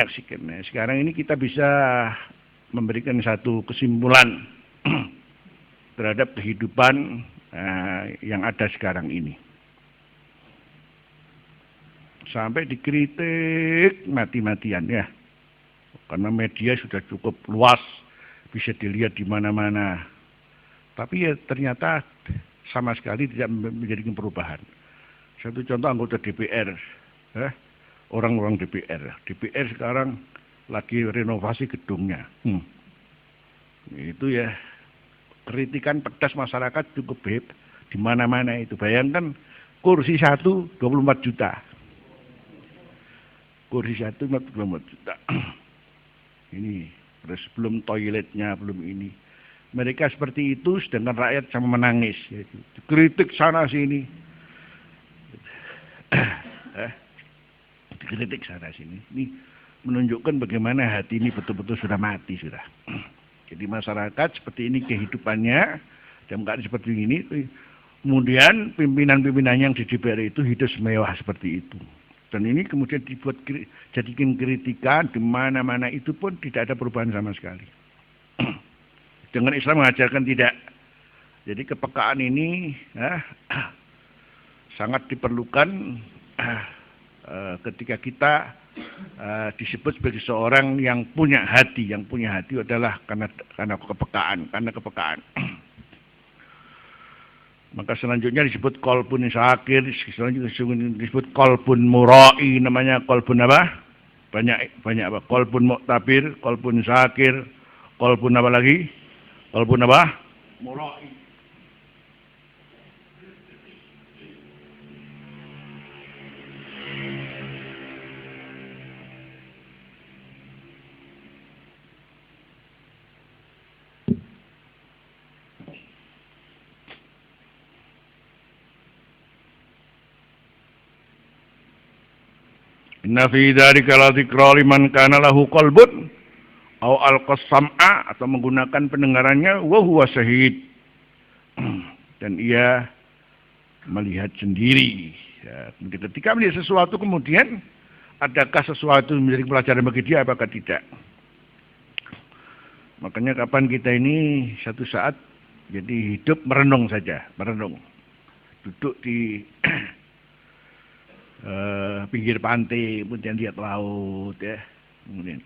saksikan. Nah, sekarang ini kita bisa memberikan satu kesimpulan terhadap kehidupan yang ada sekarang ini. Sampai dikritik mati-matian ya. Karena media sudah cukup luas, bisa dilihat di mana-mana. Tapi ya ternyata sama sekali tidak menjadikan perubahan. Satu contoh anggota DPR, orang-orang DPR. DPR sekarang lagi renovasi gedungnya. Itu ya kritikan pedas masyarakat cukup di mana-mana itu. Bayangkan kursi 1 24 juta. Kursi 1 24 juta. Ini terus belum toiletnya, belum ini. Mereka seperti itu, sedangkan rakyat sama menangis. Kritik sana sini. Dikritik sana sini. Ini menunjukkan bagaimana hati ini betul-betul sudah mati sudah. Jadi masyarakat seperti ini kehidupannya, dalam keadaan seperti ini. Kemudian pimpinan-pimpinan yang di DPR itu hidup mewah seperti itu. Dan ini kemudian dibuat jadikan kritikan di mana-mana itu pun tidak ada perubahan sama sekali. Dengan Islam mengajarkan tidak. Jadi kepekaan ini sangat diperlukan ketika kita disebut sebagai seorang yang punya hati. Yang punya hati adalah karena kepekaan. Maka selanjutnya disebut qalbun syakir, selanjutnya disebut qalbun murai, namanya qalbun apa? Banyak apa? Qalbun mu'tabir, qalbun syakir, qalbun apa lagi? Qalbun apa? Murai. Inna fi dzalika la dzikra liman kana lahu qalbun aw alqas sam'a, atau menggunakan pendengarannya wa huwa syahid, dan ia melihat sendiri. Ya, ketika melihat sesuatu kemudian adakah sesuatu menjadi pelajaran bagi dia apakah tidak? Makanya kapan kita ini satu saat jadi hidup merenung saja, duduk di pinggir pantai, kemudian lihat laut ya, kemudian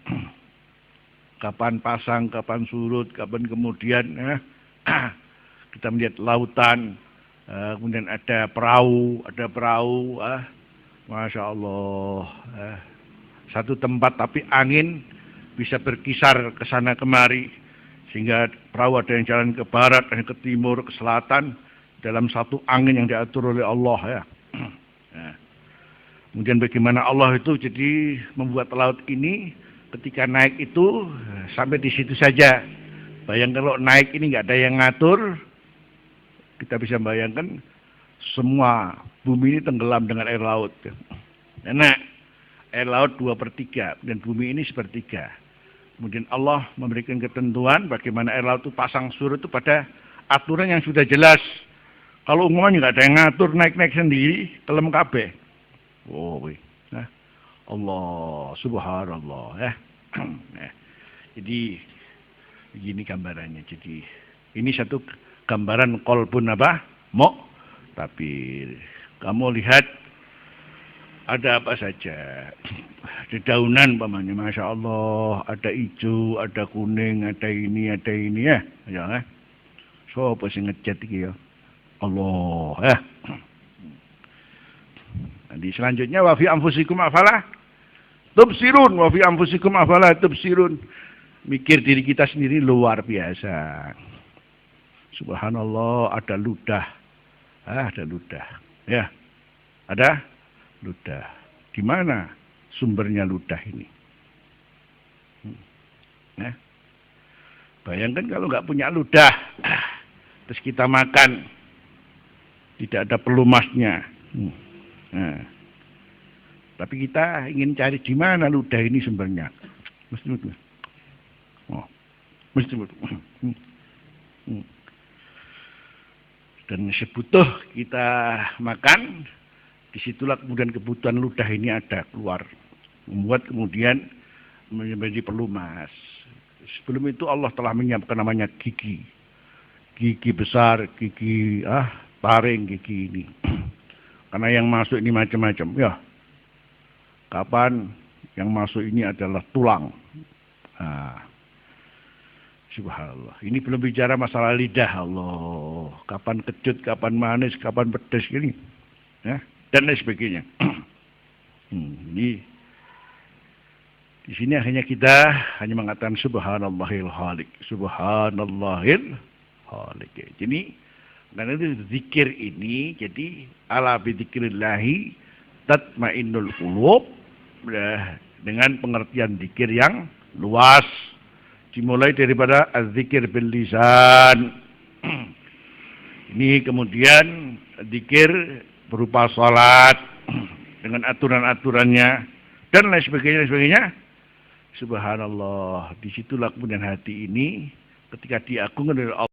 kapan pasang, kapan surut, kapan kemudian kita melihat lautan, kemudian ada perahu, Masya Allah, satu tempat tapi angin bisa berkisar ke sana kemari, sehingga perahu ada yang jalan ke barat, ada yang ke timur, ke selatan, dalam satu angin yang diatur oleh Allah ya. Kemudian bagaimana Allah itu jadi membuat laut ini ketika naik itu sampai di situ saja. Bayangkan kalau naik ini nggak ada yang ngatur, kita bisa bayangkan semua bumi ini tenggelam dengan air laut. Karena air laut 2/3 dan bumi ini 1/3. Kemudian Allah memberikan ketentuan bagaimana air laut itu pasang surut itu pada aturan yang sudah jelas. Kalau umumnya nggak ada yang ngatur, naik-naik sendiri, kelem kabeh. Nah, Allah subhanallah ya. Jadi begini gambarannya. Jadi ini satu gambaran qalbun apa? Tapi kamu lihat ada apa saja. Ada daunan pamannya, Masya Allah, ada hijau, ada kuning, ada ini ya. Ya. So apa sih ngecat iki ya? Allah ya. Nanti selanjutnya wa fi anfusikum afala tubsirun, wa fi anfusikum afala tubsirun. Mikir diri kita sendiri luar biasa. Subhanallah, ada ludah. Ada ludah. Ya. Ada ludah. Di mana sumbernya ludah ini? Ya. Bayangkan kalau nggak punya ludah, terus kita makan, tidak ada pelumasnya. Nah, tapi kita ingin cari di mana ludah ini sumbernya. Mesti dan sebutuh kita makan, disitulah kemudian kebutuhan ludah ini ada keluar, membuat kemudian menjadi pelumas. Sebelum itu Allah telah menyiapkan namanya gigi. Gigi besar, gigi taring, gigi ini. Karena yang masuk ini macam-macam. Ya, kapan yang masuk ini adalah tulang. Subhanallah. Ini belum bicara masalah lidah. Allah. Kapan kecut, kapan manis, kapan pedas gini. Ya, dan lain sebagainya. Ini di sini akhirnya kita hanya mengatakan subhanallahil khaliq. Subhanallahil khaliq. Jadi karena itu zikir ini jadi ala bidzikrillahi tatmainnul qulub, dengan pengertian zikir yang luas. Dimulai daripada az-zikir bil lisan. Ini kemudian zikir berupa salat dengan aturan-aturannya dan lain sebagainya. Subhanallah, disitulah kemudian hati ini ketika diagungkan oleh Allah